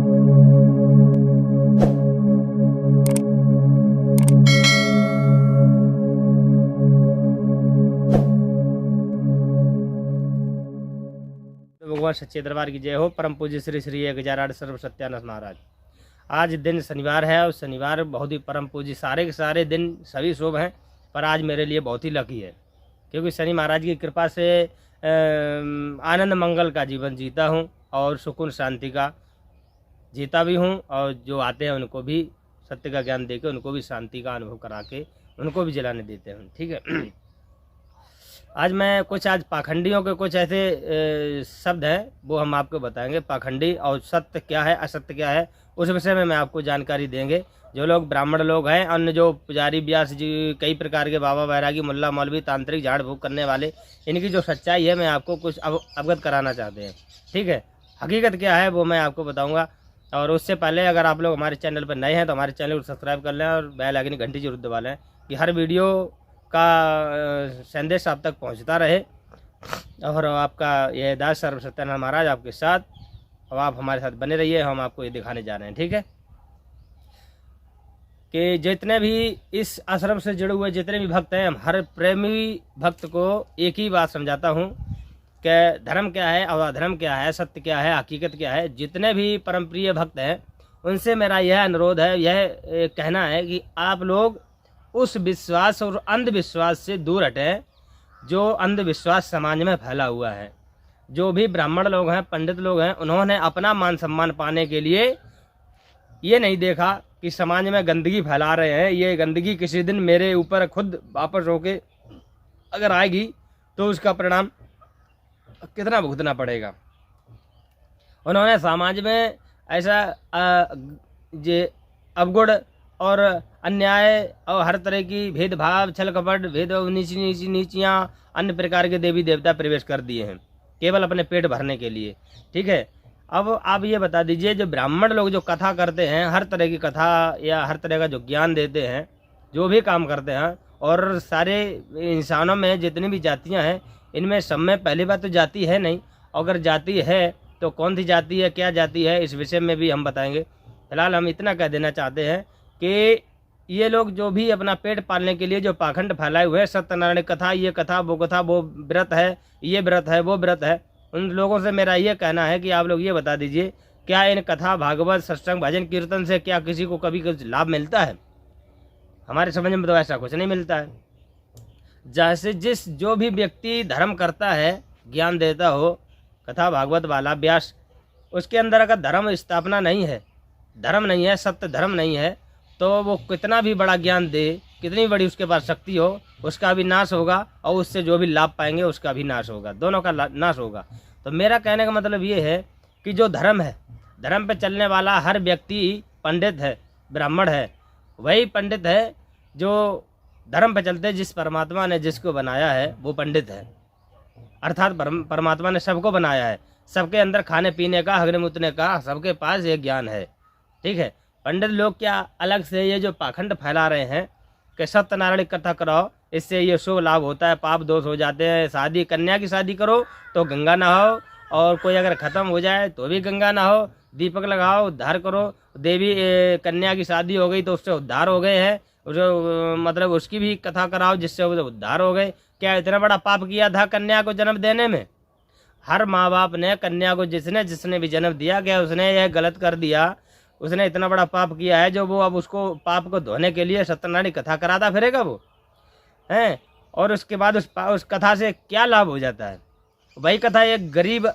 भगवान सच्चे दरबार की जय हो। परम पूज्य श्री श्री 1008 सर्व सत्यानंद महाराज। आज दिन शनिवार है और शनिवार बहुत ही परम पूज्य, सारे के सारे दिन सभी शुभ हैं, पर आज मेरे लिए बहुत ही लकी है क्योंकि शनि महाराज की कृपा से आनंद मंगल का जीवन जीता हूँ और सुकून शांति का जीता भी हूँ, और जो आते हैं उनको भी सत्य का ज्ञान देकर उनको भी शांति का अनुभव करा के उनको भी जलाने देते हैं। ठीक है। आज मैं आज पाखंडियों के कुछ ऐसे शब्द हैं वो हम आपको बताएंगे। पाखंडी और सत्य क्या है, असत्य क्या है, उस विषय में मैं आपको जानकारी देंगे। जो लोग ब्राह्मण लोग हैं, अन्य जो पुजारी व्यास जी, कई प्रकार के बाबा बैरागी, मुल्ला मौलवी, तांत्रिक, झाड़ फूक करने वाले, इनकी जो सच्चाई है मैं आपको कुछ अवगत कराना चाहते हैं। ठीक है। हकीकत क्या है वो मैं आपको बताऊँगा। और उससे पहले अगर आप लोग हमारे चैनल पर नए हैं तो हमारे चैनल को सब्सक्राइब कर लें और बेल आइकन घंटी जरूर दबा लें कि हर वीडियो का संदेश आप तक पहुंचता रहे। और आपका यह दास सर्व सत्यानंद महाराज आपके साथ, और आप हमारे साथ बने रहिए। हम आपको ये दिखाने जा रहे हैं। ठीक है कि जितने भी इस आश्रम से जुड़े हुए जितने भी भक्त हैं, हर प्रेमी भक्त को एक ही बात समझाता हूँ कि धर्म क्या है और अधर्म क्या है, सत्य क्या है, हकीकत क्या है। जितने भी परम प्रिय भक्त हैं उनसे मेरा यह अनुरोध है, यह कहना है कि आप लोग उस विश्वास और अंधविश्वास से दूर हटें जो अंधविश्वास समाज में फैला हुआ है। जो भी ब्राह्मण लोग हैं, पंडित लोग हैं, उन्होंने अपना मान सम्मान पाने के लिए ये नहीं देखा कि समाज में गंदगी फैला रहे हैं, ये गंदगी किसी दिन मेरे ऊपर खुद वापस होके अगर आएगी तो उसका परिणाम कितना भुगतना पड़ेगा। उन्होंने समाज में ऐसा अवगुण और अन्याय और हर तरह की भेदभाव, छल कपट, भेद, नीचियाँ, अन्य प्रकार के देवी देवता प्रवेश कर दिए हैं केवल अपने पेट भरने के लिए। ठीक है। अब आप ये बता दीजिए, जो ब्राह्मण लोग जो कथा करते हैं, हर तरह की कथा या हर तरह का जो ज्ञान देते हैं, जो भी काम करते हैं, और सारे इंसानों में जितनी भी जातियाँ हैं, इनमें सब में पहली बात तो जाति है नहीं। अगर जाति है तो कौन सी जाति है, क्या जाति है, इस विषय में भी हम बताएंगे। फिलहाल हम इतना कह देना चाहते हैं कि ये लोग जो भी अपना पेट पालने के लिए जो पाखंड फैलाए हुए हैं, सत्यनारायण कथा, ये कथा, वो व्रत है, ये व्रत है, वो व्रत है, उन लोगों से मेरा ये कहना है कि आप लोग ये बता दीजिए, क्या इन कथा, भागवत, सत्संग, भजन, कीर्तन से क्या किसी को कभी कुछ लाभ मिलता है? हमारे समझ में तो ऐसा कुछ नहीं मिलता है। जैसे जो भी व्यक्ति धर्म करता है, ज्ञान देता हो, कथा भागवत वाला व्यास, उसके अंदर अगर धर्म स्थापना नहीं है, धर्म नहीं है, सत्य धर्म नहीं है, तो वो कितना भी बड़ा ज्ञान दे, कितनी बड़ी उसके पास शक्ति हो, उसका भी नाश होगा, और उससे जो भी लाभ पाएंगे उसका भी नाश होगा, दोनों का नाश होगा। तो मेरा कहने का मतलब ये है कि जो धर्म है, धर्म पे चलने वाला हर व्यक्ति पंडित है, ब्राह्मण है, वही पंडित है जो धर्म पे चलते, जिस परमात्मा ने जिसको बनाया है वो पंडित है। अर्थात परमात्मा ने सबको बनाया है, सबके अंदर खाने पीने का, हगने मुतने का, सबके पास ये ज्ञान है। ठीक है। पंडित लोग क्या अलग से ये जो पाखंड फैला रहे हैं कि सत्यनारायण कथा कराओ, इससे ये शुभ लाभ होता है, पाप दोष हो जाते हैं, शादी, कन्या की शादी करो तो गंगा नहाओ, और कोई अगर ख़त्म हो जाए तो भी गंगा नहाओ, दीपक लगाओ, उद्धार करो, देवी कन्या की शादी हो गई तो उससे उद्धार हो गए हैं, जो मतलब उसकी भी कथा कराओ जिससे वो उद्धार हो गए। क्या इतना बड़ा पाप किया था कन्या को जन्म देने में? हर माँ बाप ने कन्या को जिसने भी जन्म दिया गया, उसने यह गलत कर दिया, उसने इतना बड़ा पाप किया है जो वो अब उसको पाप को धोने के लिए सत्यनारायण कथा कराता फिरेगा वो हैं। और उसके बाद उस कथा से क्या लाभ हो जाता है? वही कथा एक गरीब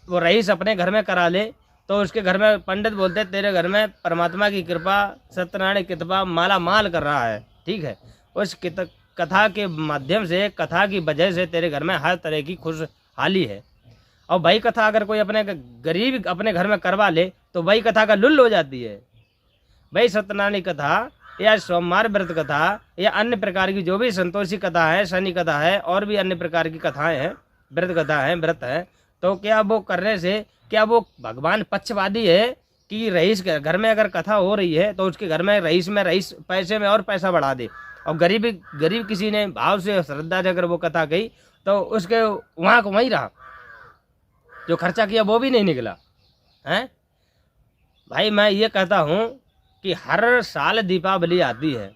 वो रईस अपने घर में करा ले तो उसके घर में पंडित बोलते तेरे घर में परमात्मा की कृपा, सत्यनारायण की कृपा माला माल कर रहा है। ठीक है। उस कथा के माध्यम से, कथा की वजह से तेरे घर में हर तरह की खुशहाली है। और वही कथा अगर कोई अपने गरीब अपने घर में करवा ले तो वही कथा का लुल्ल हो जाती है। वही सत्यनारायण कथा या सोमवार व्रत कथा या अन्य प्रकार की जो भी संतोषी कथा है, शनि कथा है, और भी अन्य प्रकार की कथाएं हैं, व्रत कथा है, व्रत है, तो क्या वो करने से क्या वो भगवान पक्षवादी है कि रईस के घर में अगर कथा हो रही है तो उसके घर में रईस पैसे में और पैसा बढ़ा दे, और गरीब किसी ने भाव से, श्रद्धा से अगर वो कथा गई तो उसके वहाँ को वहीं रहा, जो खर्चा किया वो भी नहीं निकला है। भाई मैं ये कहता हूँ कि हर साल दीपावली आती है,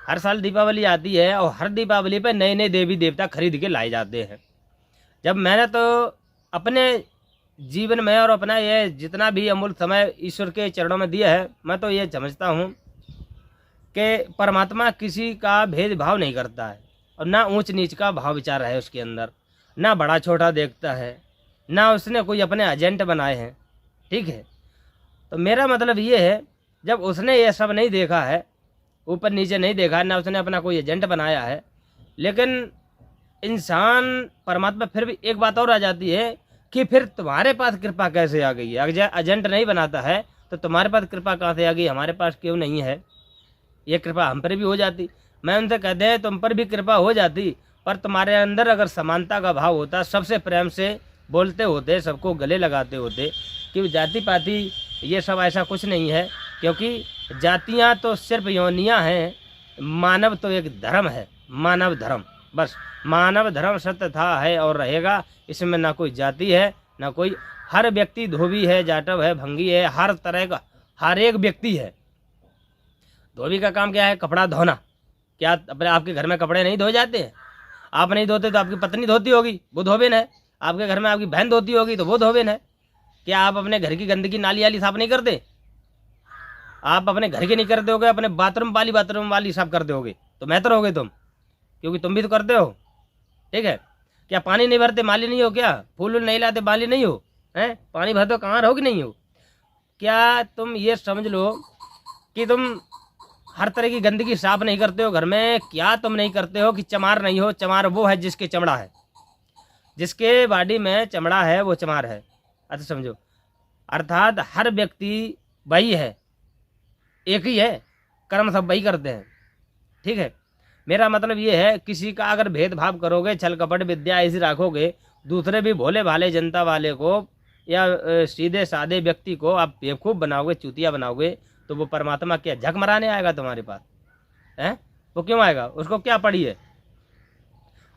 हर साल दीपावली आती है और हर दीपावली पे नए नए देवी देवता खरीद के लाए जाते हैं। जब मैंने तो अपने जीवन में और अपना ये जितना भी अमूल्य समय ईश्वर के चरणों में दिया है, मैं तो ये समझता हूँ कि परमात्मा किसी का भेदभाव नहीं करता है और ना ऊंच नीच का भाव विचार है उसके अंदर, ना बड़ा छोटा देखता है, ना उसने कोई अपने एजेंट बनाए हैं। ठीक है, तो मेरा मतलब ये है, जब उसने ये सब नहीं देखा है, ऊपर नीचे नहीं देखा है, ना उसने अपना कोई एजेंट बनाया है, लेकिन इंसान परमात्मा फिर भी एक बात और आ जाती है कि फिर तुम्हारे पास कृपा कैसे आ गई है? अगर एजेंट नहीं बनाता है तो तुम्हारे पास कृपा कहाँ से आ गई, हमारे पास क्यों नहीं है? ये कृपा हम पर भी हो जाती। मैं उनसे कहते हैं तुम पर भी कृपा हो जाती, पर तुम्हारे अंदर अगर समानता का भाव होता, सबसे प्रेम से बोलते होते, सबको गले लगाते होते, कि जाति पाति ये सब ऐसा कुछ नहीं है, क्योंकि जातियाँ तो सिर्फ योनियाँ हैं, मानव तो एक धर्म है, मानव धर्म, बस मानव धर्म सत्य था, है और रहेगा। इसमें ना कोई जाति है ना कोई, हर व्यक्ति धोबी है, जाटव है, भंगी है, हर तरह का हर एक व्यक्ति है। धोबी का काम क्या है? कपड़ा धोना। क्या अपने आपके घर में कपड़े नहीं धोए जाते हैं? आप नहीं धोते तो आपकी पत्नी धोती होगी, वो धोबिन है। आपके घर में आपकी बहन धोती होगी तो वो धोबिन है। क्या आप अपने घर की गंदगी नाली वाली साफ नहीं करते? आप अपने घर की नहीं करते होगे, अपने बाथरूम वाली साफ करते होगे, तो बेहतर होगे तुम, क्योंकि तुम भी तो करते हो। ठीक है, क्या पानी नहीं भरते माली नहीं हो? क्या फूल नहीं लाते माली नहीं हो? हैं, पानी भरते हो कहाँ रहो कि नहीं हो? क्या तुम ये समझ लो कि तुम हर तरह की गंदगी साफ नहीं करते हो घर में? क्या तुम नहीं करते हो कि चमार नहीं हो? चमार वो है जिसके चमड़ा है, जिसके बॉडी में चमड़ा है, वो चमार है। अच्छा समझो, अर्थात हर व्यक्ति वही है, एक ही है, कर्म सब वही करते हैं। ठीक है, मेरा मतलब ये है, किसी का अगर भेदभाव करोगे, छल कपट विद्या ऐसी रखोगे, दूसरे भी भोले भाले जनता वाले को या सीधे साधे व्यक्ति को आप बेवकूफ़ बनाओगे, चूतिया बनाओगे, तो वो परमात्मा क्या झक मराने आएगा तुम्हारे पास? हैं, वो क्यों आएगा? उसको क्या पड़ी है?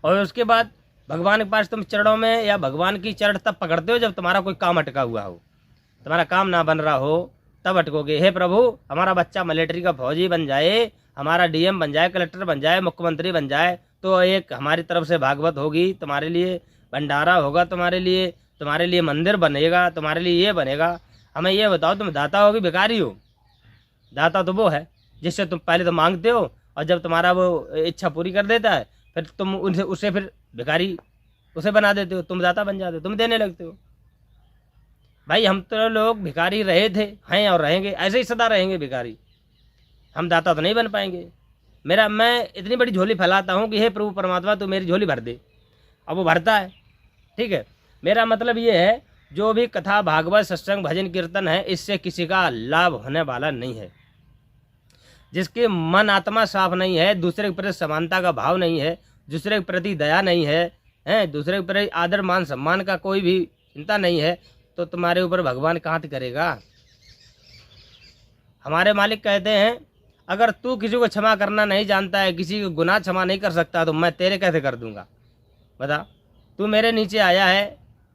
और उसके बाद भगवान के पास तुम चरणों में या भगवान की चरण तब पकड़ते हो जब तुम्हारा कोई काम अटका हुआ हो, तुम्हारा काम ना बन रहा हो, तब अटकोगे। हे प्रभु, हमारा बच्चा मिलिट्री का फौजी बन जाए, हमारा डीएम बन जाए, कलेक्टर बन जाए, मुख्यमंत्री बन जाए, तो एक हमारी तरफ से भागवत होगी तुम्हारे लिए, भंडारा होगा तुम्हारे लिए मंदिर बनेगा, तुम्हारे लिए ये बनेगा। हमें ये बताओ, तुम दाता हो कि भिखारी हो? दाता तो वो है जिससे तुम पहले तो मांगते हो, और जब तुम्हारा वो इच्छा पूरी कर देता है, फिर तुम उसे फिर भिखारी उसे बना देते हो, तुम दाता बन जाते हो, तुम देने लगते हो। भाई हम तो लोग भिखारी रहे थे, हैं और रहेंगे, ऐसे ही सदा रहेंगे भिखारी। हम दाता तो नहीं बन पाएंगे। मैं इतनी बड़ी झोली फैलाता हूँ कि हे प्रभु परमात्मा तू मेरी झोली भर दे, अब वो भरता है। ठीक है, मेरा मतलब ये है, जो भी कथा भागवत सत्संग भजन कीर्तन है, इससे किसी का लाभ होने वाला नहीं है। जिसके मन आत्मा साफ नहीं है, दूसरे के प्रति समानता का भाव नहीं है, दूसरे के प्रति दया नहीं है, दूसरे के प्रति आदर मान सम्मान का कोई भी चिंता नहीं है, तो तुम्हारे ऊपर भगवान कहाँ करेगा? हमारे मालिक कहते हैं, अगर तू किसी को क्षमा करना नहीं जानता है, किसी को गुनाह क्षमा नहीं कर सकता, तो मैं तेरे कैसे कर दूंगा? बता, तू मेरे नीचे आया है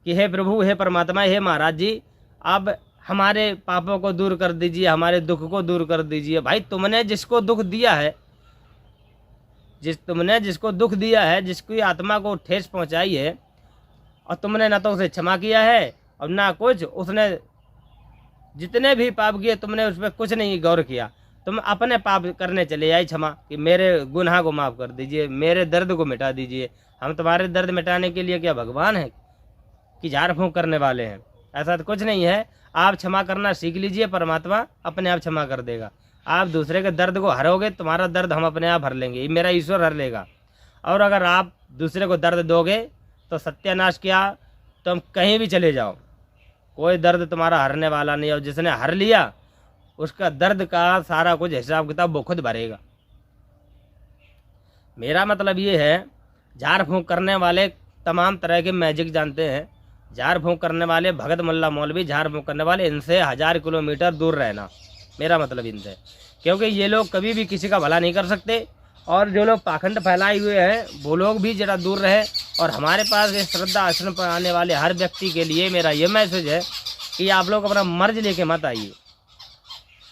कि हे प्रभु, हे परमात्मा, हे महाराज जी, अब हमारे पापों को दूर कर दीजिए, हमारे दुख को दूर कर दीजिए। भाई तुमने जिसको दुख दिया है, तुमने जिसको दुख दिया है, जिसकी आत्मा को ठेस पहुंचाई है, और तुमने ना तो उसे क्षमा किया है और ना कुछ, उसने जितने भी पाप किए तुमने उस पर कुछ नहीं गौर किया। तुम अपने पाप करने चले आए क्षमा, कि मेरे गुनाह को माफ़ कर दीजिए, मेरे दर्द को मिटा दीजिए। हम तुम्हारे दर्द मिटाने के लिए क्या भगवान है कि झाड़ फूँक करने वाले हैं? ऐसा तो कुछ नहीं है। आप क्षमा करना सीख लीजिए, परमात्मा अपने आप क्षमा कर देगा। आप दूसरे के दर्द को हरोगे, तुम्हारा दर्द हम अपने आप हर लेंगे, ये मेरा ईश्वर हर लेगा। और अगर आप दूसरे को दर्द दोगे तो सत्यानाश किया, तुम कहीं भी चले जाओ, कोई दर्द तुम्हारा हरने वाला नहीं। और जिसने हर लिया उसका दर्द का सारा कुछ हिसाब किताब वो खुद भरेगा। मेरा मतलब ये है, झाड़ फूँक करने वाले तमाम तरह के मैजिक जानते हैं, झाड़ फूँक करने वाले भगत मुल्ला मौलवी, झाड़ फूँक करने वाले, इनसे 1000 किलोमीटर दूर रहना, मेरा मतलब इनसे। क्योंकि ये लोग कभी भी किसी का भला नहीं कर सकते, और जो लोग पाखंड फैलाए हुए हैं वो लोग भी जरा दूर रहे। और हमारे पास ये श्रद्धा आश्रम पर आने वाले हर व्यक्ति के लिए मेरा ये मैसेज है कि आप लोग अपना मर्ज लेके मत आइए।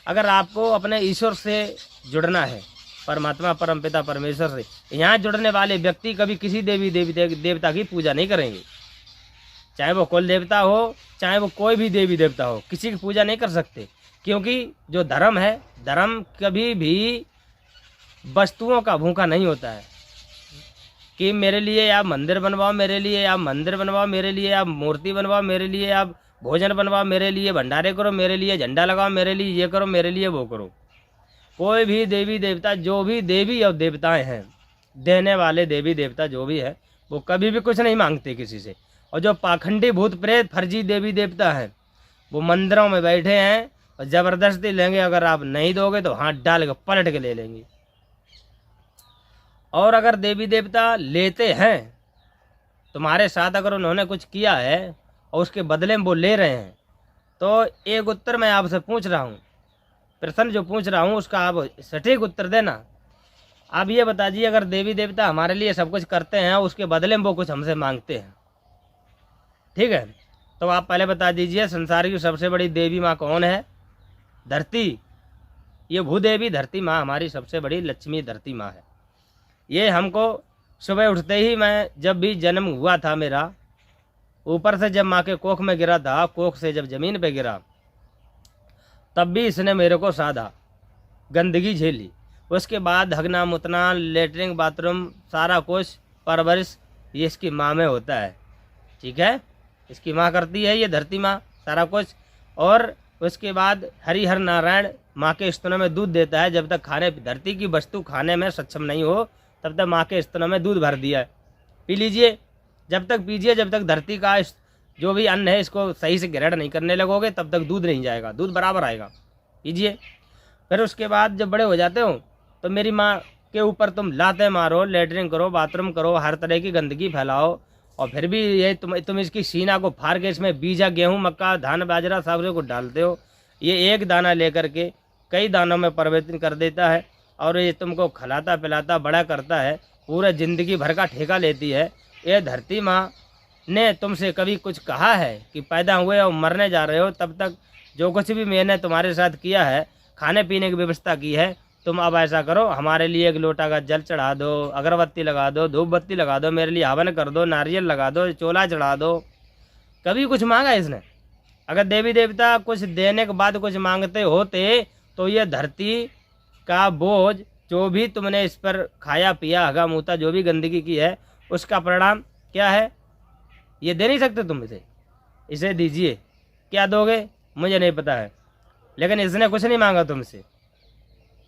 अगर आपको अपने ईश्वर से जुड़ना है, परमात्मा परमपिता परमेश्वर से, यहाँ जुड़ने वाले व्यक्ति कभी किसी देवता की पूजा नहीं करेंगे। चाहे वो कुल देवता हो, चाहे वो कोई भी देवी देवता हो, किसी की पूजा नहीं कर सकते। क्योंकि जो धर्म है, धर्म कभी भी वस्तुओं का भूखा नहीं होता है कि मेरे लिए आप मंदिर बनवाओ, मेरे लिए आप मंदिर बनवाओ, मेरे लिए आप मूर्ति बनवाओ, मेरे लिए आप भोजन बनवाओ, मेरे लिए भंडारे करो, मेरे लिए झंडा लगाओ, मेरे लिए ये करो, मेरे लिए वो करो। कोई भी देवी देवता, जो भी देवी और देवताएं हैं, देने वाले देवी देवता जो भी है, वो कभी भी कुछ नहीं मांगते किसी से। और जो पाखंडी भूत प्रेत फर्जी देवी देवता हैं, वो मंदिरों में बैठे हैं और ज़बरदस्ती लेंगे, अगर आप नहीं दोगे तो हाथ डाल के पलट के ले लेंगे। और अगर देवी देवता लेते हैं तुम्हारे साथ, अगर उन्होंने कुछ किया है और उसके बदले में वो ले रहे हैं, तो एक उत्तर मैं आपसे पूछ रहा हूँ, प्रश्न जो पूछ रहा हूँ उसका आप सटीक उत्तर देना। आप ये बता दीजिए, अगर देवी देवता हमारे लिए सब कुछ करते हैं, उसके बदले में वो कुछ हमसे मांगते हैं, ठीक है, तो आप पहले बता दीजिए संसार की सबसे बड़ी देवी माँ कौन है? धरती। ये भूदेवी धरती माँ हमारी सबसे बड़ी लक्ष्मी धरती माँ है। ये हमको सुबह उठते ही, मैं जब भी जन्म हुआ था मेरा, ऊपर से जब माँ के कोख में गिरा था, कोख से जब ज़मीन पे गिरा, तब भी इसने मेरे को साधा, गंदगी झेली। उसके बाद हगना मुतना, लेटरिन बाथरूम, सारा कुछ परवरिश ये इसकी माँ में होता है, ठीक है, इसकी माँ करती है, ये धरती माँ सारा कुछ। और उसके बाद हरिहर नारायण माँ के स्तनों में दूध देता है। जब तक खाने, धरती की वस्तु खाने में सक्षम नहीं हो, तब तक माँ के स्तनों में दूध भर दिया है, पी लीजिए, जब तक पीजिए, जब तक धरती का जो भी अन्न है इसको सही से ग्रहण नहीं करने लगोगे, तब तक दूध नहीं जाएगा, दूध बराबर आएगा, पीजिए। फिर उसके बाद जब बड़े हो जाते हो तो मेरी माँ के ऊपर तुम लाते मारो, लेटरिन करो, बाथरूम करो, हर तरह की गंदगी फैलाओ, और फिर भी ये तुम इसकी सीना को फाड़ के इसमें बीजा, गेहूँ, मक्का, धान, बाजरा सब कुछ डालते हो। ये एक दाना लेकर के कई दानों में परिवर्तन कर देता है, और ये तुमको खिलाता पिलाता बड़ा करता है, पूरा ज़िंदगी भर का ठेका लेती है। ये धरती माँ ने तुमसे कभी कुछ कहा है कि पैदा हुए और मरने जा रहे हो, तब तक जो कुछ भी मैंने तुम्हारे साथ किया है, खाने पीने की व्यवस्था की है, तुम अब ऐसा करो, हमारे लिए एक लोटा का जल चढ़ा दो, अगरबत्ती लगा दो, धूप बत्ती लगा दो, मेरे लिए हवन कर दो, नारियल लगा दो, चोला चढ़ा दो। कभी कुछ मांगा इसने? अगर देवी देवता कुछ देने के बाद कुछ मांगते होते तो ये धरती का बोझ, जो भी तुमने इस पर खाया पिया, हगा मूता, जो भी गंदगी की है, उसका परिणाम क्या है ये दे नहीं सकते तुम इसे दीजिए। क्या दोगे मुझे नहीं पता है, लेकिन इसने कुछ नहीं मांगा तुमसे,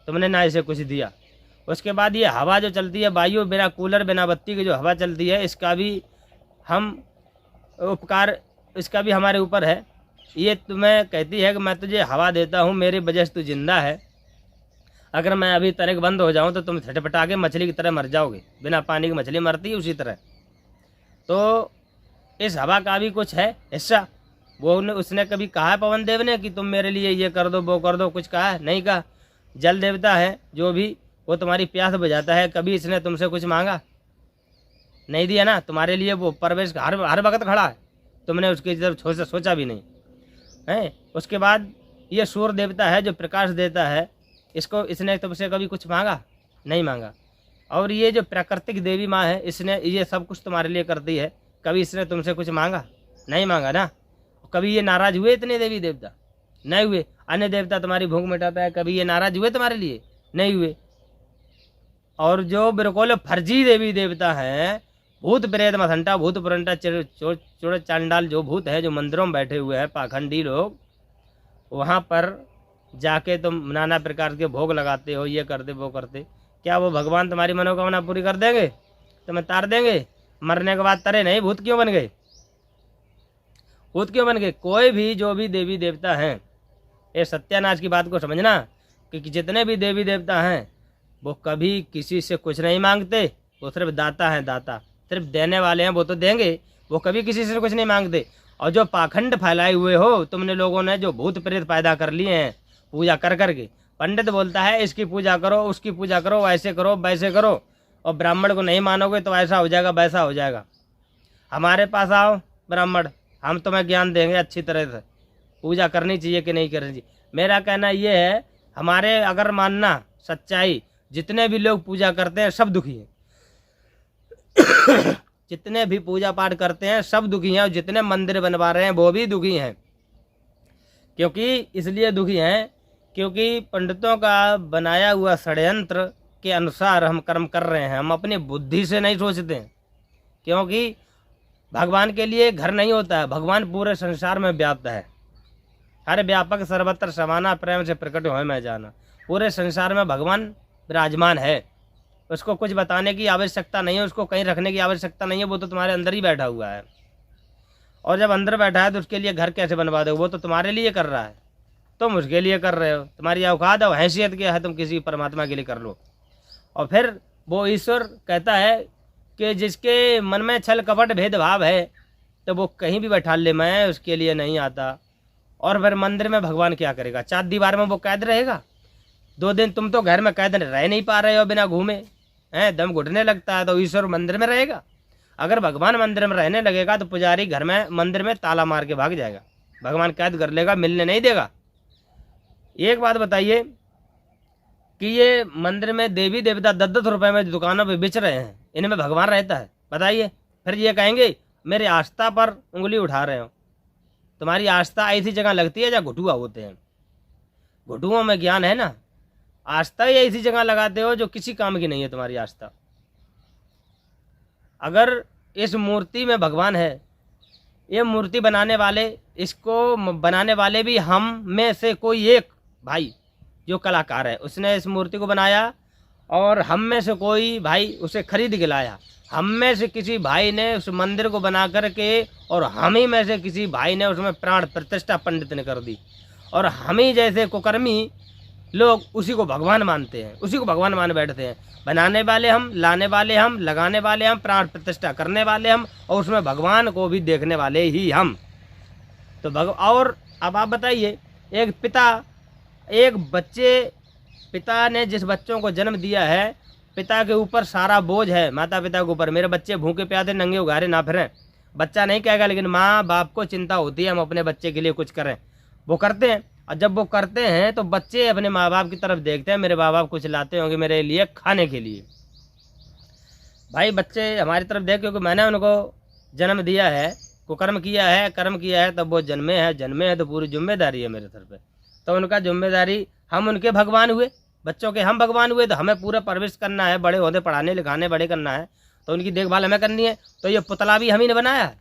तुमने ना इसे कुछ दिया। उसके बाद ये हवा जो चलती है, वायु, बिना कूलर बिना बत्ती की जो हवा चलती है, इसका भी हम उपकार, इसका भी हमारे ऊपर है। ये तुम्हें कहती है कि मैं तुझे हवा देता हूँ, मेरी वजह से तू जिंदा है, अगर मैं अभी तनिक बंद हो जाऊँ तो तुम छटपटा के मछली की तरह मर जाओगे, बिना पानी की मछली मरती है उसी तरह। तो इस हवा का भी कुछ है हिस्सा। वो उसने कभी कहा है पवन देव ने कि तुम मेरे लिए ये कर दो, वो कर दो, कुछ कहा है? नहीं कहा। जल देवता है जो भी, वो तुम्हारी प्यास बुझाता है, कभी इसने तुमसे कुछ मांगा नहीं दिया ना, तुम्हारे लिए वो परवेश हर वक्त खड़ा है, तुमने उसकी तरफ सोचा भी नहीं है। उसके बाद ये सूर्य देवता है जो प्रकाश देता है, इसको इसने तुमसे कभी कुछ मांगा नहीं मांगा। और ये जो प्राकृतिक देवी माँ है, इसने ये सब कुछ तुम्हारे लिए करती है, कभी इसने तुमसे कुछ मांगा नहीं मांगा ना। कभी ये नाराज हुए इतने देवी देवता? नहीं हुए। अन्य देवता तुम्हारी भूख मिटाता है, कभी ये नाराज हुए तुम्हारे लिए? नहीं हुए। और जो बिल्कुल फर्जी देवी देवता हैं, भूत प्रेत मथंटा भूत पुरंटा चोर चांडाल जो भूत है, जो मंदिरों में बैठे हुए हैं पाखंडी लोग, वहाँ पर जाके तुम नाना प्रकार के भोग लगाते हो, ये करते वो करते, क्या वो भगवान तुम्हारी मनोकामना पूरी कर देंगे? तुम्हें तार देंगे? मरने के बाद तरे नहीं, भूत क्यों बन गए? भूत क्यों बन गए? कोई भी जो भी देवी देवता हैं, ये सत्यानाश की बात को समझना कि जितने भी देवी देवता हैं वो कभी किसी से कुछ नहीं मांगते, वो सिर्फ दाता हैं, दाता सिर्फ देने वाले हैं, वो तो देंगे, वो कभी किसी से कुछ नहीं मांगते। और जो पाखंड फैलाए हुए हो तुमने लोगों ने, जो भूत प्रेत पैदा कर लिए हैं पूजा कर करके, पंडित बोलता है इसकी पूजा करो, उसकी पूजा करो, ऐसे करो वैसे करो, और ब्राह्मण को नहीं मानोगे तो ऐसा हो जाएगा वैसा हो जाएगा। हमारे पास आओ ब्राह्मण, हम तुम्हें ज्ञान देंगे अच्छी तरह से, पूजा करनी चाहिए कि नहीं करनी चाहिए। मेरा कहना ये है हमारे अगर मानना सच्चाई, जितने भी लोग पूजा करते हैं सब दुखी हैं। जितने भी पूजा पाठ करते हैं सब दुखी हैं, और जितने मंदिर बनवा रहे हैं वो भी दुखी हैं। क्योंकि इसलिए दुखी हैं क्योंकि पंडितों का बनाया हुआ षड्यंत्र के अनुसार हम कर्म कर रहे हैं, हम अपनी बुद्धि से नहीं सोचते हैं। क्योंकि भगवान के लिए घर नहीं होता है, भगवान पूरे संसार में व्याप्त है। हर व्यापक सर्वत्र समाना प्रेम से प्रकट हो मैं जाना। पूरे संसार में भगवान विराजमान है, उसको कुछ बताने की आवश्यकता नहीं है, उसको कहीं रखने की आवश्यकता नहीं है, वो तो तुम्हारे अंदर ही बैठा हुआ है। और जब अंदर बैठा है तो उसके लिए घर कैसे बनवा दो? वो तो तुम्हारे लिए कर रहा है, तुम उसके लिए कर रहे हो। तुम्हारी औकात और हैसियत क्या है, तुम किसी परमात्मा के लिए कर लो। और फिर वो ईश्वर कहता है कि जिसके मन में छल कपट भेदभाव है तो वो कहीं भी बैठा ले, मैं उसके लिए नहीं आता। और फिर मंदिर में भगवान क्या करेगा? 4 दीवार में वो कैद रहेगा? 2 दिन तुम तो घर में कैद रह नहीं पा रहे हो बिना घूमे हैं, दम घुटने लगता है, तो ईश्वर मंदिर में रहेगा? अगर भगवान मंदिर में रहने लगेगा तो पुजारी घर में मंदिर में ताला मार के भाग जाएगा, भगवान कैद कर लेगा, मिलने नहीं देगा। एक बात बताइए कि ये मंदिर में देवी देवता 10-10 रुपए में दुकानों पे बेच रहे हैं, इनमें भगवान रहता है? बताइए। फिर ये कहेंगे मेरे आस्था पर उंगली उठा रहे हो। तुम्हारी आस्था ऐसी जगह लगती है जहाँ घुटुआ होते हैं, घुटुओं में ज्ञान है ना। आस्था ही ऐसी जगह लगाते हो जो किसी काम की नहीं है तुम्हारी आस्था। अगर इस मूर्ति में भगवान है, ये मूर्ति बनाने वाले, इसको बनाने वाले भी हम में से कोई एक भाई जो कलाकार है उसने इस मूर्ति को बनाया, और हम में से कोई भाई उसे खरीद के लाया। हम में से किसी भाई ने उस मंदिर को बना करके, और हम ही में से किसी भाई ने उसमें प्राण प्रतिष्ठा पंडित ने कर दी। और हम ही जैसे कुकर्मी लोग उसी को भगवान मानते हैं, उसी को भगवान मान बैठते हैं। बनाने वाले हम, लाने वाले हम, लगाने वाले हम, प्राण प्रतिष्ठा करने वाले हम, और उसमें भगवान को भी देखने वाले ही हम। तो और अब आप बताइए, एक पिता, एक पिता ने जिस बच्चों को जन्म दिया है, पिता के ऊपर सारा बोझ है, माता पिता के ऊपर। मेरे बच्चे भूखे प्यासे नंगे उगारे ना फिरें, बच्चा नहीं कहेगा, लेकिन माँ बाप को चिंता होती है हम अपने बच्चे के लिए कुछ करें, वो करते हैं। और जब वो करते हैं तो बच्चे अपने माँ बाप की तरफ देखते हैं, मेरे माँ बाप कुछ लाते होंगे मेरे लिए खाने के लिए। भाई बच्चे हमारी तरफ देख, क्योंकि मैंने उनको जन्म दिया है, कुकर्म किया है, कर्म किया है, तब वो जन्मे हैं तो पूरी जिम्मेदारी है मेरे सर पे। तो उनका जिम्मेदारी, हम उनके भगवान हुए, बच्चों के हम भगवान हुए, तो हमें पूरा परवरिश करना है, बड़े होते पढ़ाने लिखाने बड़े करना है, तो उनकी देखभाल हमें करनी है। तो ये पुतला भी हम ही ने बनाया है,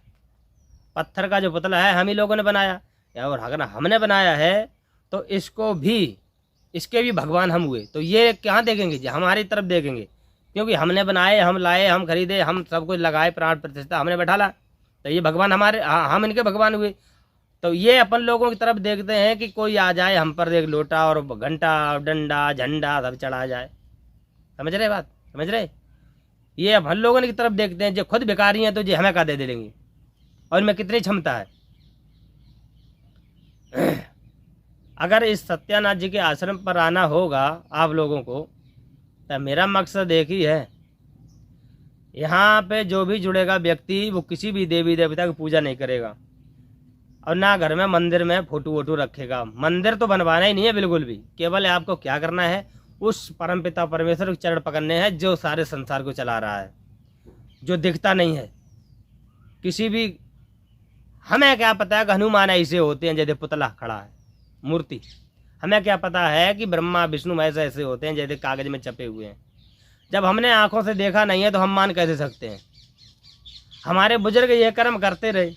पत्थर का जो पुतला है हम ही लोगों ने बनाया, और अगर हमने बनाया है तो इसको भी, इसके भी भगवान हम हुए। तो ये कहाँ देखेंगे जी? हमारी तरफ देखेंगे, क्योंकि हमने बनाए, हम लाए, हम खरीदे, हम सब कुछ लगाए, प्राण प्रतिष्ठा हमने बैठा ला, तो ये भगवान हमारे, हम इनके भगवान हुए। तो ये अपन लोगों की तरफ देखते हैं कि कोई आ जाए हम पर एक लोटा और घंटा डंडा झंडा सब चढ़ा जाए। समझ रहे बात? समझ रहे? ये अपन लोगों की तरफ देखते हैं, जो खुद भिखारी हैं तो ये हमें क्या दे देंगे, और इनमें कितनी क्षमता है। अगर इस सत्यानाथ जी के आश्रम पर आना होगा आप लोगों को, तो मेरा मकसद एक ही है, यहाँ पे जो भी जुड़ेगा व्यक्ति वो किसी भी देवी देवता की पूजा नहीं करेगा, और ना घर में मंदिर में फोटो वोटो रखेगा। मंदिर तो बनवाना ही नहीं है बिल्कुल भी। केवल आपको क्या करना है, उस परमपिता परमेश्वर के चरण पकड़ने हैं जो सारे संसार को चला रहा है, जो दिखता नहीं है किसी भी। हमें क्या पता है कि हनुमान ऐसे होते हैं जैसे पुतला खड़ा है मूर्ति, हमें क्या पता है कि ब्रह्मा विष्णु महेश ऐसे होते हैं जैसे कागज में छपे हुए हैं। जब हमने आंखों से देखा नहीं है तो हम मान कैसे सकते हैं? हमारे बुजुर्ग ये कर्म करते रहे,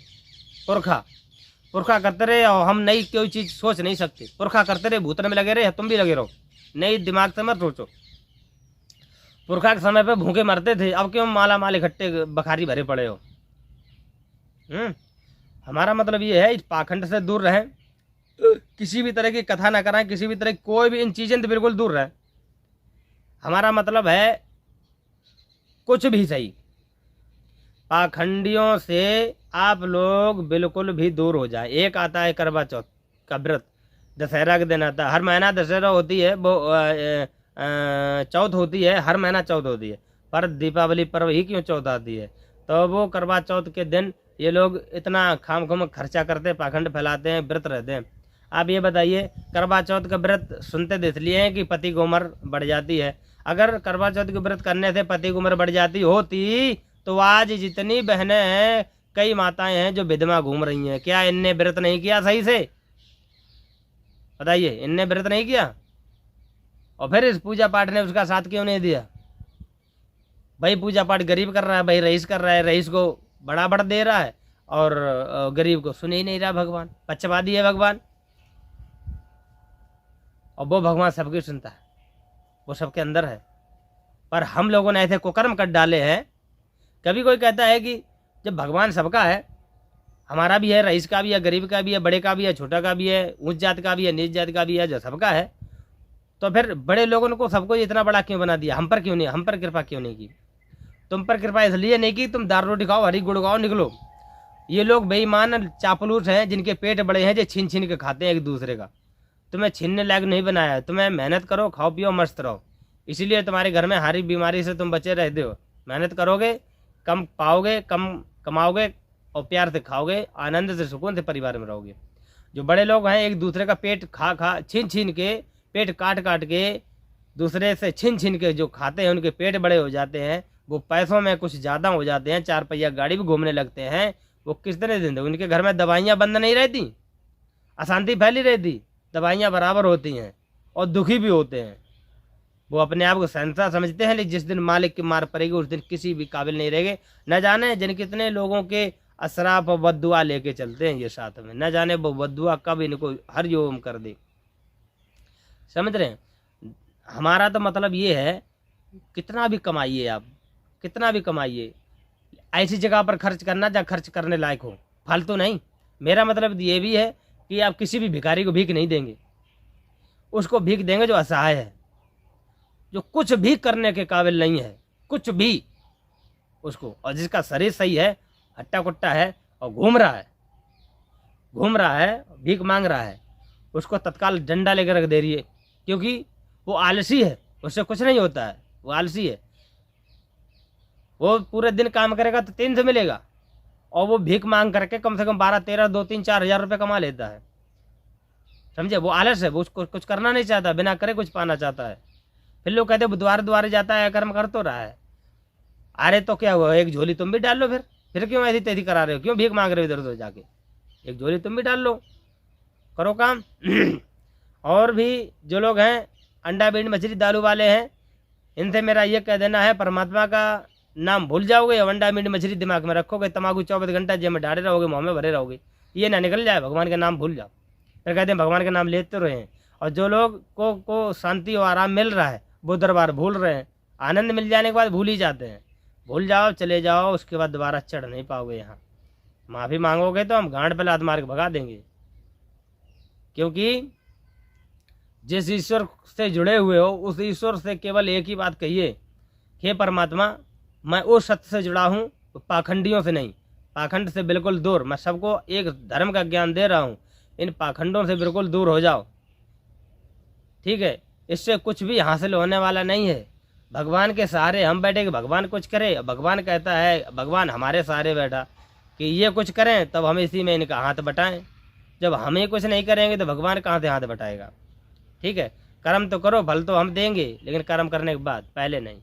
पुरखा करते रहे, और हम नई कोई चीज़ सोच नहीं सकते। पुरखा करते रहे, भूतने में लगे रहे, तुम भी लगे रहो, नई दिमाग से मत सोचो। पुरखा के समय पे भूखे मरते थे, अब क्यों माला माल इकट्ठे बखारी भरे पड़े हो? हमारा मतलब ये है, इस पाखंड से दूर रहें, किसी भी तरह की कथा ना कराएं, किसी भी तरह कोई भी इन चीज़ें तो बिल्कुल दूर रहें। हमारा मतलब है कुछ भी सही, पाखंडियों से आप लोग बिल्कुल भी दूर हो जाए। एक आता है करवा चौथ का व्रत, दशहरा के दिन आता है, हर महीना दशहरा होती है, वो चौथ होती है, हर महीना चौथ होती है, पर दीपावली पर्व ही क्यों चौथ आती है? तो वो करवा चौथ के दिन ये लोग इतना खाम खर्चा करते हैं, पाखंड फैलाते हैं, व्रत रहते हैं। आप ये बताइए, करवा चौथ का व्रत सुनते देख लिए हैं कि पति की उम्र बढ़ जाती है। अगर करवा चौथ के व्रत करने से पति की उम्र बढ़ जाती होती तो आज जितनी बहनें हैं, कई माताएं हैं जो विधवा घूम रही हैं। क्या इनने व्रत नहीं किया सही से? बताइए, इनने व्रत नहीं किया और फिर इस पूजा पाठ ने उसका साथ क्यों नहीं दिया? भाई पूजा पाठ गरीब कर रहा है, भाई रईस कर रहा है, रईस को बढ़ा दे रहा है और गरीब को सुन ही नहीं रहा। भगवान पक्षपाती है भगवान, और वो भगवान सबकी सुनता है, वो सबके अंदर है। पर हम लोगों ने ऐसे कुकर्म कर डाले हैं। कभी कोई कहता है कि जब भगवान सबका है, हमारा भी है, रईस का भी है, गरीब का भी है, बड़े का भी है, छोटा का भी है, ऊंच जात का भी है, नीच जात का भी है, जो सबका है, तो फिर बड़े लोगों को सबको इतना बड़ा क्यों बना दिया? हम पर क्यों नहीं, हम पर कृपा क्यों नहीं की? तुम पर कृपा इसलिए नहीं की तुम दारू रोटी खाओ, हरी गुड़ खाओ, निकलो। ये लोग बेईमान चापलूस हैं, जिनके पेट बड़े हैं, जो छीन छीन के खाते हैं एक दूसरे का। तुम्हें छीनने लायक नहीं बनाया है। तुम्हें मेहनत करो, खाओ पियो, मस्त रहो, इसीलिए तुम्हारे घर में हरी बीमारी से तुम बचे रहते हो। मेहनत करोगे, कम पाओगे, कम कमाओगे और प्यार से खाओगे, आनंद से सुकून से परिवार में रहोगे। जो बड़े लोग हैं, एक दूसरे का पेट खा छीन छीन के, पेट काट के दूसरे से छीन छीन के जो खाते हैं, उनके पेट बड़े हो जाते हैं, वो पैसों में कुछ ज़्यादा हो जाते हैं, 4 पहिया गाड़ी भी घूमने लगते हैं। वो किस तरह जिंदगी? उनके घर में दवाइयाँ बंद नहीं रहती, अशांति फैली रहती, दवाइयाँ बराबर होती हैं और दुखी भी होते हैं। वो अपने आप को शहंशाह समझते हैं, लेकिन जिस दिन मालिक की मार पड़ेगी उस दिन किसी भी काबिल नहीं रहेंगे। न जाने जिन कितने लोगों के असराफ और बद्दुआ लेके चलते हैं ये साथ में, न जाने वो बद्दुआ कब इनको हरिओम कर दे। समझ रहे हैं? हमारा तो मतलब ये है, कितना भी कमाइए आप, कितना भी कमाइए, ऐसी जगह पर खर्च करना जहाँ खर्च करने लायक हो, फालतू नहीं। मेरा मतलब ये भी है कि आप किसी भी भिखारी को भीख नहीं देंगे, उसको भीख देंगे जो असहाय है, जो कुछ भी करने के काबिल नहीं है, कुछ भी उसको। और जिसका शरीर सही है, हट्टा कुट्टा है और घूम रहा है, भीख मांग रहा है, उसको तत्काल डंडा लेकर रख दे रही है, क्योंकि वो आलसी है, उससे कुछ नहीं होता है, वो आलसी है। वो पूरे दिन काम करेगा तो 300 मिलेगा, और वो भीख मांग करके कम से कम 12, 13, 2, 3, 4 हज़ार रुपये कमा लेता है। समझे? वो आलस है, वो उसको कुछ करना नहीं चाहता, बिना करे कुछ पाना चाहता है। फिर लोग कहते हैं द्वारे जाता है, कर्म कर तो रहा है। अरे तो क्या हुआ, एक झोली तुम भी डाल लो, फिर क्यों ऐसी तैसी करा रहे हो? क्यों भीख मांग रहे हो इधर उधर जाके? एक झोली तुम भी डाल लो, करो काम। और भी जो लोग हैं अंडा मीट मछली दारू वाले हैं, इनसे मेरा ये कह देना है, परमात्मा का नाम भूल जाओगे, अंडा मीट मछली दिमाग में रखोगे, तम्बाकू 24 घंटा जेब में डाले रहोगे, मुँह में भरे रहोगे, ये ना निकल जाए, भगवान का नाम भूल जाओ। फिर कहते हैं भगवान का नाम लेते रहे, और जो लोग को शांति और आराम मिल रहा है वो दरबार भूल रहे हैं। आनंद मिल जाने के बाद भूल ही जाते हैं। भूल जाओ, चले जाओ, उसके बाद दोबारा चढ़ नहीं पाओगे यहाँ। माफ़ी मांगोगे तो हम गांड पे लात मार के भगा देंगे, क्योंकि जिस ईश्वर से जुड़े हुए हो उस ईश्वर से केवल एक ही बात कहिए, हे परमात्मा, मैं उस सत्य से जुड़ा हूँ, पाखंडियों से नहीं, पाखंड से बिल्कुल दूर। मैं सबको एक धर्म का ज्ञान दे रहा हूँ, इन पाखंडों से बिल्कुल दूर हो जाओ, ठीक है? इससे कुछ भी हासिल होने वाला नहीं है। भगवान के सहारे हम बैठे कि भगवान कुछ करे। भगवान कहता है, भगवान हमारे सहारे बैठा कि ये कुछ करें तब हम इसी में इनका हाथ बटाएं। जब हम ही कुछ नहीं करेंगे तो भगवान कहाँ से हाथ बटाएगा? ठीक है? कर्म तो करो, फल तो हम देंगे, लेकिन कर्म करने के बाद, पहले नहीं।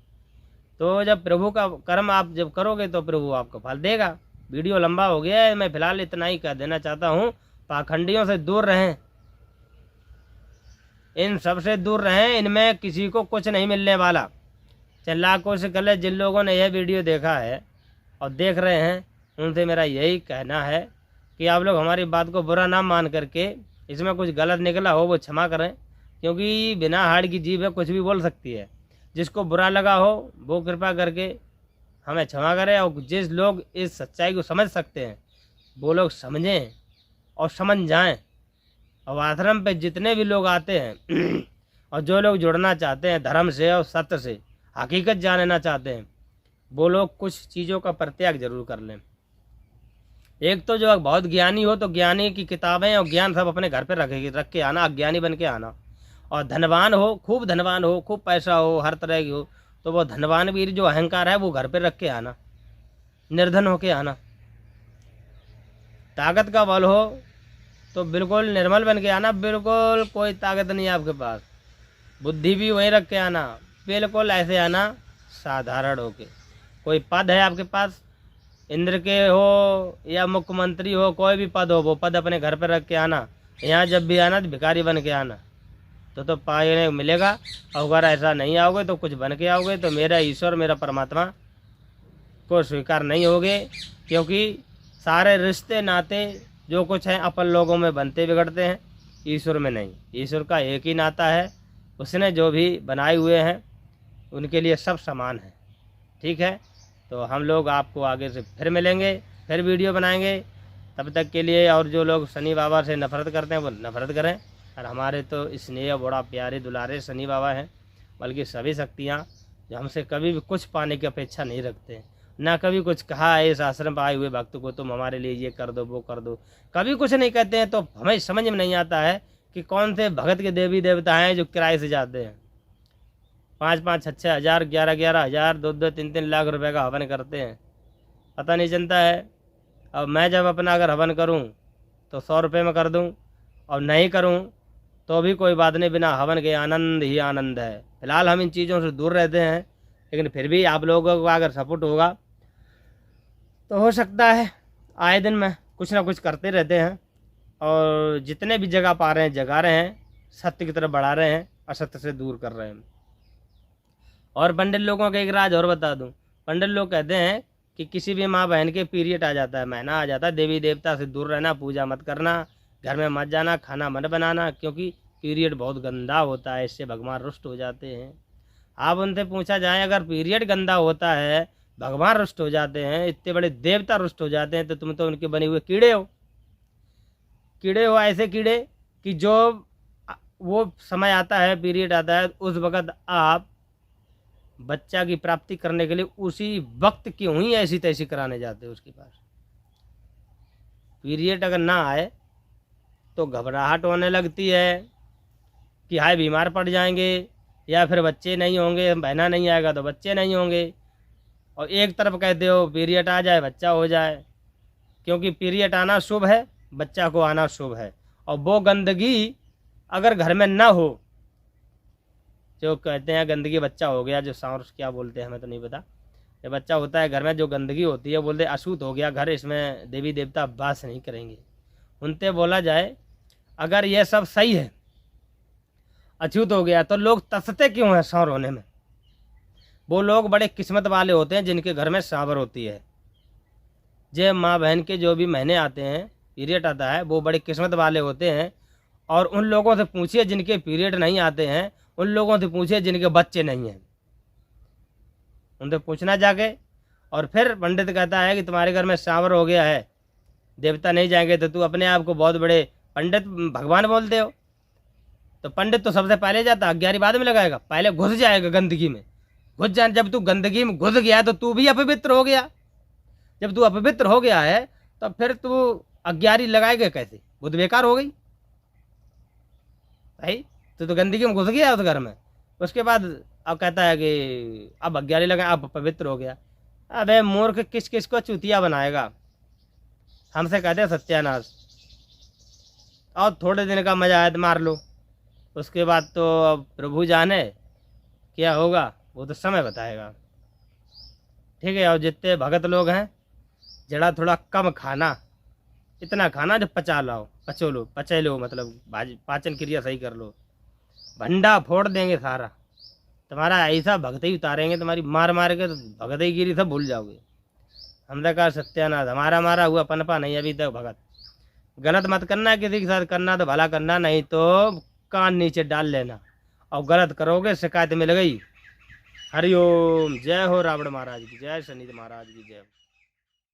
तो जब प्रभु का कर्म आप जब करोगे तो प्रभु आपको फल देगा। वीडियो लंबा हो गया है, मैं फिलहाल इतना ही कह देना चाहता हूँ, पाखंडियों से दूर रहें, इन सब से दूर रहें, इनमें किसी को कुछ नहीं मिलने वाला। लाखों से गलत जिन लोगों ने यह वीडियो देखा है और देख रहे हैं, उनसे मेरा यही कहना है कि आप लोग हमारी बात को बुरा ना मान करके, इसमें कुछ गलत निकला हो वो क्षमा करें, क्योंकि बिना हाड़ की जीभ है, कुछ भी बोल सकती है। जिसको बुरा लगा हो वो कृपा करके हमें क्षमा करें, और जिस लोग इस सच्चाई को समझ सकते हैं वो लोग समझें और समझ जाएं। और आश्रम पे जितने भी लोग आते हैं और जो लोग जुड़ना चाहते हैं धर्म से और सत्य से, हकीकत जानना चाहते हैं, वो लोग कुछ चीज़ों का परित्याग जरूर कर लें। एक तो जो बहुत ज्ञानी हो तो ज्ञानी की किताबें और ज्ञान सब अपने घर पे रख के आना, अज्ञानी बन के आना। और धनवान हो, खूब धनवान हो, खूब पैसा हो, हर तरह की हो, तो वो धनवान वीर जो अहंकार है वो घर पे रख के आना, निर्धन होके आना। ताकत का बल हो तो बिल्कुल निर्मल बन के आना, बिल्कुल कोई ताकत नहीं है आपके पास, बुद्धि भी वहीं रख के आना, बिल्कुल ऐसे आना साधारण होके। कोई पद है आपके पास, इंद्र के हो या मुख्यमंत्री हो, कोई भी पद हो, वो पद अपने घर पर रख के आना। यहाँ जब भी आना तो भिखारी बन के आना, तो पाने मिलेगा। अगर ऐसा नहीं आओगे तो कुछ बन के आओगे तो मेरा ईश्वर, मेरा परमात्मा को स्वीकार नहीं होगे, क्योंकि सारे रिश्ते नाते जो कुछ हैं अपन लोगों में बनते बिगड़ते हैं, ईश्वर में नहीं। ईश्वर का एक ही नाता है, उसने जो भी बनाए हुए हैं उनके लिए सब समान है। ठीक है, तो हम लोग आपको आगे से फिर मिलेंगे, फिर वीडियो बनाएंगे। तब तक के लिए, और जो लोग शनि बाबा से नफरत करते हैं वो नफरत करें, और हमारे तो स्नेह बड़ा प्यारे दुलारे शनि बाबा हैं, बल्कि सभी शक्तियाँ जो हमसे कभी भी कुछ पाने की अपेक्षा नहीं रखते हैं। ना कभी कुछ कहा है इस आश्रम पर आए हुए भक्त को तुम हमारे लिए ये कर दो वो कर दो, कभी कुछ नहीं कहते हैं। तो हमें समझ में नहीं आता है कि कौन से भगत के देवी देवता हैं जो किराए से जाते हैं, 5-5, 6-6 हज़ार, 11-11 हज़ार, 2-2, 3-3 लाख रुपए का हवन करते हैं, पता नहीं चलता है। अब मैं जब अपना अगर हवन करूं तो 100 रुपये में कर दूं, और नहीं करूं तो भी कोई बात नहीं, बिना हवन के आनंद ही आनंद है। फिलहाल हम इन चीज़ों से दूर रहते हैं, लेकिन फिर भी आप लोगों का अगर सपोर्ट होगा तो हो सकता है आए दिन में कुछ ना कुछ करते रहते हैं, और जितने भी जगह पा रहे हैं जगा रहे हैं, सत्य की तरफ बढ़ा रहे हैं, असत्य से दूर कर रहे हैं। और पंडित लोगों का एक राज और बता दूं, पंडित लोग कहते हैं कि किसी भी माँ बहन के पीरियड आ जाता है, महीना आ जाता है, देवी देवता से दूर रहना, पूजा मत करना, घर में मत जाना, खाना मत बनाना, क्योंकि पीरियड बहुत गंदा होता है, इससे भगवान रुष्ट हो जाते हैं। आप उनसे पूछा जाए, अगर पीरियड गंदा होता है, भगवान रुष्ट हो जाते हैं, इतने बड़े देवता रुष्ट हो जाते हैं, तो तुम तो उनके बने हुए कीड़े हो। कीड़े हो ऐसे कीड़े कि जो वो समय आता है, पीरियड आता है, उस वक़्त आप बच्चा की प्राप्ति करने के लिए उसी वक्त क्यों ही ऐसी तैसी कराने जाते हो उसके पास। पीरियड अगर ना आए तो घबराहट होने लगती है कि हाय बीमार पड़ जाएंगे, या फिर बच्चे नहीं होंगे, महीना नहीं आएगा तो बच्चे नहीं होंगे। और एक तरफ कहते हो पीरियड आ जाए बच्चा हो जाए, क्योंकि पीरियड आना शुभ है, बच्चा को आना शुभ है। और वो गंदगी अगर घर में ना हो, जो कहते हैं गंदगी बच्चा हो गया, जो सांस क्या बोलते हैं हमें तो नहीं पता, जब बच्चा होता है घर में जो गंदगी होती है, बोलते अशुद्ध हो गया घर, इसमें देवी देवता वास नहीं करेंगे। उनसे बोला जाए अगर यह सब सही है, अछूत हो गया, तो लोग तरसते क्यों हैं सांवर होने में? वो लोग बड़े किस्मत वाले होते हैं जिनके घर में सांवर होती है। जो माँ बहन के जो भी महीने आते हैं, पीरियड आता है, वो बड़े किस्मत वाले होते हैं। और उन लोगों से पूछिए जिनके पीरियड नहीं आते हैं, उन लोगों से पूछिए जिनके बच्चे नहीं हैं, उनसे पूछना जाके। और फिर पंडित कहता है कि तुम्हारे घर में सांवर हो गया है, देवता नहीं जाएंगे, तो तू अपने आप को बहुत बड़े पंडित भगवान बोलते हो। तो पंडित तो सबसे पहले जाता, अज्ञानी बाद में लगाएगा, पहले घुस जाएगा गंदगी में, घुस जाए। जब तू गंदगी में घुस गया तो तू भी अपवित्र हो गया। जब तू अपवित्र हो गया है तो फिर तू अज्ञानी लगाएगा कैसे? बुद्ध बेकार हो गई भाई, तो गंदगी में घुस गया उस घर में। उसके बाद अब कहता है कि अब अज्ञानी लगा, अब पवित्र हो गया। अबे मूर्ख, किस किस को चूतिया बनाएगा? हमसे कहते हैं सत्यानाश। और थोड़े दिन का मजा आया तो मार लो, उसके बाद तो अब प्रभु जाने क्या होगा, वो तो समय बताएगा। ठीक है, और जितने भगत लोग हैं जरा थोड़ा कम खाना, इतना खाना जो पचा लो, पचे लो, मतलब पाचन क्रिया सही कर लो। भंडा फोड़ देंगे सारा, तुम्हारा ऐसा भगत ही उतारेंगे, तुम्हारी मार मार के तो भगत ही गिरी सब भूल जाओगे। हमने कहा सत्यानाथ, हमारा मारा हुआ पनपा नहीं अभी तक भगत। गलत मत करना, किसी के साथ करना तो भला करना, नहीं तो कान नीचे डाल लेना, और गलत करोगे शिकायत मिल गई। हरिओम। जय हो रावण महाराज की जय, शनि महाराज की जय।